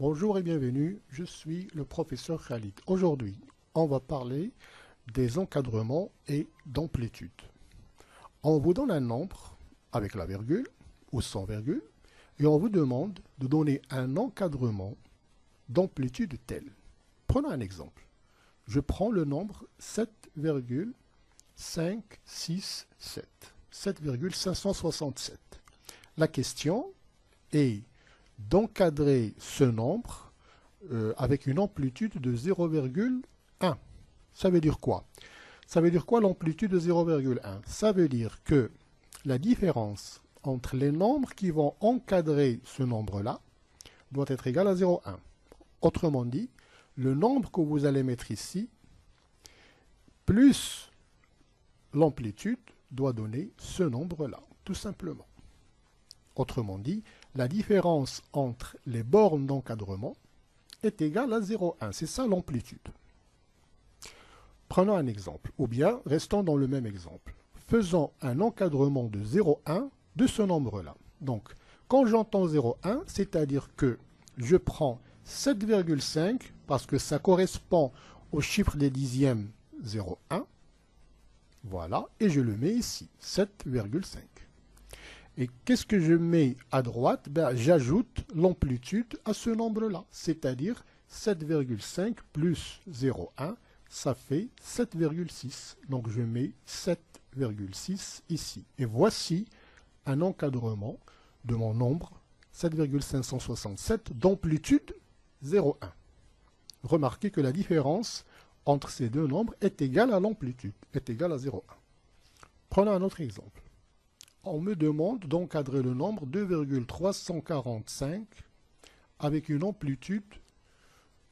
Bonjour et bienvenue, je suis le professeur Khalid. Aujourd'hui, on va parler des encadrements et d'amplitude. On vous donne un nombre avec la virgule ou sans virgule et on vous demande de donner un encadrement d'amplitude telle. Prenons un exemple. Je prends le nombre 7,567. 7,567. La question est d'encadrer ce nombre avec une amplitude de 0,1. Ça veut dire quoi? Ça veut dire quoi l'amplitude de 0,1? Ça veut dire que la différence entre les nombres qui vont encadrer ce nombre-là doit être égale à 0,1. Autrement dit, le nombre que vous allez mettre ici, plus l'amplitude, doit donner ce nombre-là, tout simplement. Autrement dit, la différence entre les bornes d'encadrement est égale à 0,1. C'est ça l'amplitude. Prenons un exemple, ou bien restons dans le même exemple. Faisons un encadrement de 0,1 de ce nombre-là. Donc, quand j'entends 0,1, c'est-à-dire que je prends 7,5 parce que ça correspond au chiffre des dixièmes 0,1. Voilà, et je le mets ici, 7,5. Et qu'est-ce que je mets à droite? J'ajoute l'amplitude à ce nombre-là, c'est-à-dire 7,5 plus 0,1, ça fait 7,6. Donc je mets 7,6 ici. Et voici un encadrement de mon nombre 7,567 d'amplitude 0,1. Remarquez que la différence entre ces deux nombres est égale à l'amplitude, est égale à 0,1. Prenons un autre exemple. On me demande d'encadrer le nombre 2,345 avec une amplitude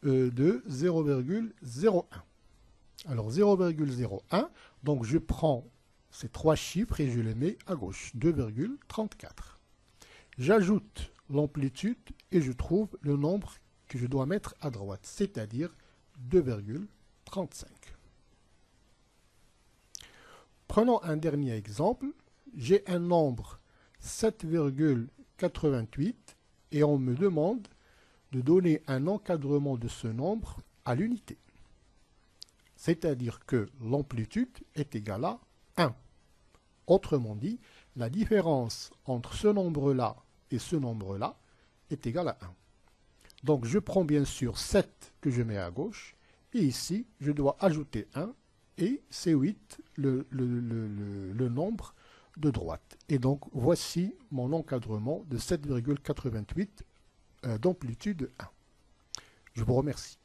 de 0,01. Alors 0,01, donc je prends ces trois chiffres et je les mets à gauche, 2,34. J'ajoute l'amplitude et je trouve le nombre que je dois mettre à droite, c'est-à-dire 2,35. Prenons un dernier exemple. J'ai un nombre 7,88 et on me demande de donner un encadrement de ce nombre à l'unité. C'est-à-dire que l'amplitude est égale à 1. Autrement dit, la différence entre ce nombre-là et ce nombre-là est égale à 1. Donc je prends bien sûr 7 que je mets à gauche et ici je dois ajouter 1 et c'est 8 le nombre de droite. Et donc, voici mon encadrement de 7,88 d'amplitude 1. Je vous remercie.